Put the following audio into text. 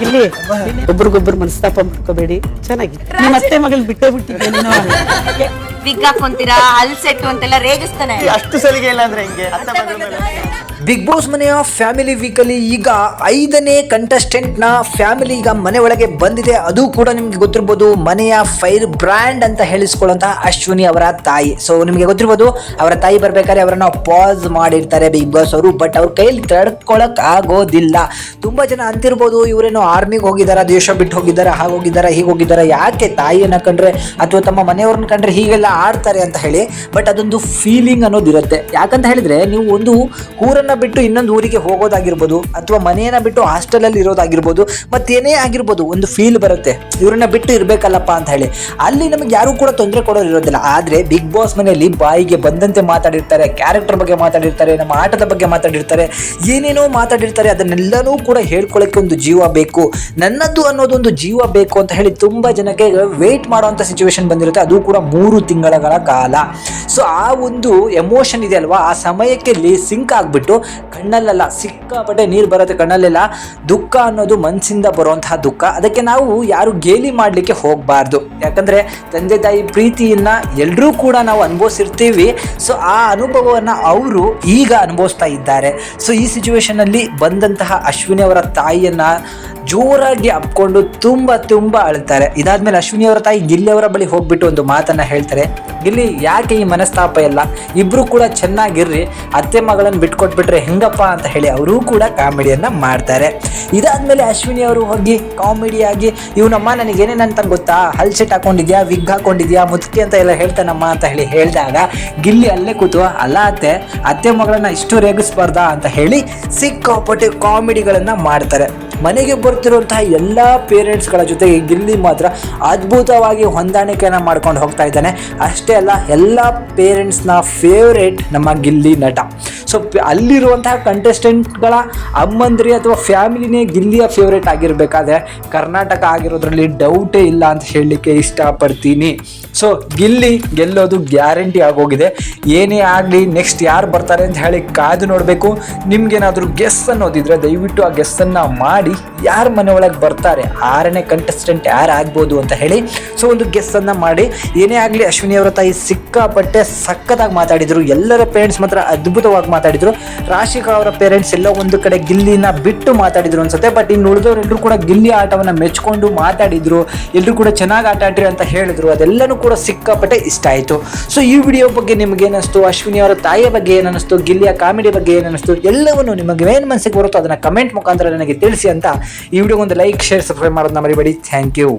ಇಲ್ಲಿ ಒಬ್ರಿಗೊಬ್ರು ಮನಸ್ತಾಪ ಮಾಡ್ಕೋಬೇಡಿ, ಚೆನ್ನಾಗಿ ನಿಮ್ಮ ಅತ್ತೆ ಮಗಳು ಬಿಟ್ಟೇ ಬಿಟ್ಟಿದ್ದೇನೆ. ವಿಗ್ ಹಾಕೊಂತೀರಾ, ಹಲ್ ಸೆಟ್ಟು ಅಂತೆಲ್ಲ ರೇಗಿಸ್ತಾನೆ. ಅಷ್ಟು ಸಲಿಗೆ ಇಲ್ಲ ಅಂದ್ರೆ ಹಿಂಗೆ ಬಿಗ್ ಬಾಸ್ ಮನೆಯ ಫ್ಯಾಮಿಲಿ ವೀಕಲ್ಲಿ ಈಗ 5ನೇ ಕಂಟೆಸ್ಟೆಂಟ್ ನ ಫ್ಯಾಮಿಲಿ ಈಗ ಮನೆ ಒಳಗೆ ಬಂದಿದೆ. ಅದು ಕೂಡ ನಿಮ್ಗೆ ಗೊತ್ತಿರ್ಬೋದು, ಮನೆಯ ಫೈರ್ ಬ್ರ್ಯಾಂಡ್ ಅಂತ ಹೇಳಿಸ್ಕೊಳ್ಳುವಂತಹ ಅಶ್ವಿನಿ ಅವರ ತಾಯಿ. ಸೊ ನಿಮಗೆ ಗೊತ್ತಿರ್ಬೋದು, ಅವರ ತಾಯಿ ಬರ್ಬೇಕಾದ್ರೆ ಅವರನ್ನ ಪಾಸ್ ಮಾಡಿರ್ತಾರೆ ಬಿಗ್ ಬಾಸ್ ಅವರು. ಬಟ್ ಅವ್ರ ಕೈಯಲ್ಲಿ ತಡ್ಕೊಳಕ್ ಆಗೋದಿಲ್ಲ. ತುಂಬಾ ಜನ ಅಂತಿರ್ಬೋದು, ಇವರೇನೋ ಆರ್ಮಿಗೆ ಹೋಗಿದಾರ, ದೇಶ ಬಿಟ್ಟು ಹೋಗಿದ್ದಾರೆ, ಹಾಗೋಗಿದ್ದಾರೆ, ಹೀಗೋಗಿದ್ದಾರೆ, ಯಾಕೆ ತಾಯಿಯನ್ನ ಕಂಡ್ರೆ ಅಥವಾ ತಮ್ಮ ಮನೆಯವ್ರನ್ನ ಕಂಡ್ರೆ ಹೀಗೆಲ್ಲ ಆಡ್ತಾರೆ ಅಂತ ಹೇಳಿ. ಬಟ್ ಅದೊಂದು ಫೀಲಿಂಗ್ ಅನ್ನೋದಿರುತ್ತೆ. ಯಾಕಂತ ಹೇಳಿದ್ರೆ, ನೀವು ಒಂದು ಊರನ್ನ ಬಿಟ್ಟು ಇನ್ನೊಂದು ಊರಿಗೆ ಹೋಗೋದಾಗಿರ್ಬೋದು, ಅಥವಾ ಮನೆಯನ್ನ ಬಿಟ್ಟು ಹಾಸ್ಟೆಲ್ ಅಲ್ಲಿ ಇರೋದಾಗಿರ್ಬೋದು, ಮತ್ತೇನೇ ಆಗಿರ್ಬೋದು, ಒಂದು ಫೀಲ್ ಬರುತ್ತೆ ಇವ್ರನ್ನ ಬಿಟ್ಟು ಇರ್ಬೇಕಲ್ಲಪ್ಪ ಅಂತ ಹೇಳಿ. ಅಲ್ಲಿ ನಮಗೆ ಯಾರು ಕೂಡ ತೊಂದರೆ ಕೊಡೋರು ಇರೋದಿಲ್ಲ. ಆದ್ರೆ ಬಿಗ್ ಬಾಸ್ ಮನೆಯಲ್ಲಿ ಬಾಯಿಗೆ ಬಂದಂತೆ ಮಾತಾಡಿರ್ತಾರೆ, ಕ್ಯಾರೆಕ್ಟರ್ ಬಗ್ಗೆ ಮಾತಾಡಿರ್ತಾರೆ, ನಮ್ಮ ಆಟದ ಬಗ್ಗೆ ಮಾತಾಡಿರ್ತಾರೆ, ಏನೇನೋ ಮಾತಾಡಿರ್ತಾರೆ. ಅದನ್ನೆಲ್ಲನೂ ಕೂಡ ಹೇಳ್ಕೊಳ್ಳೋಕೆ ಒಂದು ಜೀವ ಬೇಕು, ನನ್ನದು ಅನ್ನೋದೊಂದು ಜೀವ ಬೇಕು ಅಂತ ಹೇಳಿ ತುಂಬಾ ಜನಕ್ಕೆ ವೇಟ್ ಮಾಡುವಂತ ಸಿಚುವೇಶನ್ ಬಂದಿರುತ್ತೆ. ಅದು ಕೂಡ 3 ತಿಂಗಳ ಕಾಲ. ಸೊ ಆ ಒಂದು ಎಮೋಷನ್ ಇದೆ ಅಲ್ವಾ, ಆ ಸಮಯಕ್ಕೆ ಸಿಂಕ್ ಆಗ್ಬಿಟ್ಟು ಕಣ್ಣಲ್ಲೆಲ್ಲ ಸಿಕ್ಕಾಪಟ್ಟೆ ನೀರು ಬರುತ್ತೆ. ಕಣ್ಣಲ್ಲೆಲ್ಲ ದುಃಖ ಅನ್ನೋದು ಮನಸ್ಸಿಂದ ಬರುವಂತಹ ದುಃಖ. ಅದಕ್ಕೆ ನಾವು ಯಾರು ಗೇಲಿ ಮಾಡಲಿಕ್ಕೆ ಹೋಗಬಾರ್ದು. ಯಾಕಂದ್ರೆ ತಂದೆ ತಾಯಿ ಪ್ರೀತಿಯನ್ನ ಎಲ್ಲರೂ ಕೂಡ ನಾವು ಅನುಭವಿಸಿರ್ತೀವಿ. ಸೊ ಆ ಅನುಭವವನ್ನು ಅವರು ಈಗ ಅನುಭವಿಸ್ತಾ ಇದ್ದಾರೆ. ಸೊ ಈ ಸಿಚುವೇಶನ್ ಅಲ್ಲಿ ಬಂದಂತಹ ಅಶ್ವಿನಿ ಅವರ ತಾಯಿಯನ್ನ ಜೋರಾಗಿ ಅಪ್ಕೊಂಡು ತುಂಬಾ ಅಳ್ತಾರೆ. ಇದಾದ್ಮೇಲೆ ಅಶ್ವಿನಿ ಅವರ ತಾಯಿ ಗಿಲ್ಲಿ ಅವರ ಬಳಿ ಹೋಗ್ಬಿಟ್ಟು ಒಂದು ಮಾತನ್ನ ಹೇಳ್ತಾರೆ, ಗಿಲ್ಲಿ ಯಾಕೆ ಈ ಮನಸ್ತಾಪ ಎಲ್ಲ, ಇಬ್ರು ಕೂಡ ಚೆನ್ನಾಗಿರ್ರಿ, ಅತ್ತೆ ಮಗಳನ್ನು ಬಿಟ್ಕೊಟ್ಬಿಟ್ರೆ ಹೆಂಗಪ್ಪ ಅಂತ ಹೇಳಿ ಅವರು ಕೂಡ ಕಾಮಿಡಿಯನ್ನ ಮಾಡ್ತಾರೆ. ಇದಾದ್ಮೇಲೆ ಅಶ್ವಿನಿ ಅವರು ಹೋಗಿ ಕಾಮಿಡಿಯಾಗಿ, ಇವನಮ್ಮ ನನಗೇನೇನಂತ ಗೊತ್ತಾ, ಹಲ್ ಸೆಟ್ ಹಾಕೊಂಡಿದ್ಯಾ, ವಿಗ್ ಹಾಕೊಂಡಿದ್ಯಾ, ಮುದುಕಿ ಅಂತ ಎಲ್ಲ ಹೇಳ್ತಾನಮ್ಮ ಅಂತ ಹೇಳಿ ಹೇಳಿದಾಗ ಗಿಲ್ಲಿ ಅಲ್ಲೇ ಕೂತು, ಅಲ್ಲ ಅತ್ತೆ ಮಗಳನ್ನ ಇಷ್ಟು ರೇಗಿಸ್ಬಾರ್ದಾ ಅಂತ ಹೇಳಿ ಸಿಕ್ಕಾಪಟ್ಟೆ ಕಾಮಿಡಿಗಳನ್ನ ಮಾಡ್ತಾರೆ. ಮನೆಗೆ ಬರ್ತಿರುವಂತಹ ಎಲ್ಲ ಪೇರೆಂಟ್ಸ್ಗಳ ಜೊತೆಗೆ ಗಿಲ್ಲಿ ಮಾತ್ರ ಅದ್ಭುತವಾಗಿ ಹೊಂದಾಣಿಕೆಯನ್ನು ಮಾಡ್ಕೊಂಡು ಹೋಗ್ತಾ ಇದ್ದಾನೆ. ಅಷ್ಟೇ ಅಲ್ಲ, ಎಲ್ಲ ಪೇರೆಂಟ್ಸ್ನ ಫೇವ್ರೇಟ್ ನಮ್ಮ ಗಿಲ್ಲಿ ನಟ. ಸೊ ಅಲ್ಲಿರುವಂತಹ ಕಂಟೆಸ್ಟೆಂಟ್ಗಳ ಅಮ್ಮಂದ್ರಿ ಅಥವಾ ಫ್ಯಾಮಿಲಿನೇ ಗಿಲ್ಲಿಯ ಫೇವ್ರೇಟ್ ಆಗಿರಬೇಕಾದ್ರೆ ಕರ್ನಾಟಕ ಆಗಿರೋದ್ರಲ್ಲಿ ಡೌಟೇ ಇಲ್ಲ ಅಂತ ಹೇಳಲಿಕ್ಕೆ ಇಷ್ಟಪಡ್ತೀನಿ. ಸೊ ಗಿಲ್ಲಿ ಗೆಲ್ಲೋದು ಗ್ಯಾರಂಟಿ ಆಗೋಗಿದೆ. ಏನೇ ಆಗಲಿ ನೆಕ್ಸ್ಟ್ ಯಾರು ಬರ್ತಾರೆ ಅಂತ ಹೇಳಿ ಕಾದು ನೋಡಬೇಕು. ನಿಮ್ಗೇನಾದರೂ ಗೆಸ್ ಅನ್ನೋದಿದ್ರೆ ದಯವಿಟ್ಟು ಆ ಗೆಸ್ಸನ್ನು ಮಾಡಿ, ಯಾರ ಮನೆ ಒಳಗೆ ಬರ್ತಾರೆ, 6ನೇ ಕಂಟೆಸ್ಟೆಂಟ್ ಯಾರು ಆಗ್ಬೋದು ಅಂತ ಹೇಳಿ. ಸೊ ಒಂದು ಗೆಸ್ಸನ್ನು ಮಾಡಿ. ಏನೇ ಆಗಲಿ ಅಶ್ವಿನಿ ಅವರ ತಾಯಿ ಸಿಕ್ಕಾಪಟ್ಟೆ ಸಖತ್ತಾಗಿ ಮಾತಾಡಿದರು. ಎಲ್ಲರ ಪೇರೆಂಟ್ಸ್ ಮಾತ್ರ ಅದ್ಭುತವಾಗಿ ಮಾತಾಡಿದರು. ರಾಶಿಕಾ ಅವರ ಪೇರೆಂಟ್ಸ್ ಎಲ್ಲೋ ಒಂದು ಕಡೆ ಗಿಲ್ಲಿನ ಬಿಟ್ಟು ಮಾತಾಡಿದ್ರು ಅನ್ಸುತ್ತೆ. ಬಟ್ ಇನ್ನು ಉಳಿದವರೆಲ್ಲರೂ ಕೂಡ ಗಿಲ್ಲಿ ಆಟವನ್ನು ಮೆಚ್ಕೊಂಡು ಮಾತಾಡಿದ್ರು. ಎಲ್ಲರೂ ಕೂಡ ಚೆನ್ನಾಗಿ ಆಟ ಆಡ್ರಿ ಅಂತ ಹೇಳಿದ್ರು. ಅದೆಲ್ಲನೂ ಕೂಡ ಸಿಕ್ಕಾಪಟ್ಟೆ ಇಷ್ಟ ಆಯಿತು. ಸೊ ಈ ವಿಡಿಯೋ ಬಗ್ಗೆ ನಿಮ್ಗೆ ಏನಿಸ್ತು, ಅಶ್ವಿನಿ ಅವರ ತಾಯಿಯ ಬಗ್ಗೆ ಏನಿಸ್ತು, ಗಿಲ್ಲಿಯ ಕಾಮಿಡಿ ಬಗ್ಗೆ ಏನಿಸ್ತು, ಎಲ್ಲವನ್ನು ನಿಮಗೆ ಏನು ಮನಸ್ಸಿಗೆ ಬರುತ್ತೋ ಅದನ್ನು ಕಮೆಂಟ್ ಮುಖಾಂತರ ನನಗೆ ತಿಳಿಸಿ ಅಂತ ಈ ವಿಡಿಯೋಗೊಂದು ಲೈಕ್, ಶೇರ್, ಸಬ್ಸ್ಕ್ರೈಬ್ ಮಾಡೋದನ್ನ ಮರಿಬೇಡಿ. Thank you.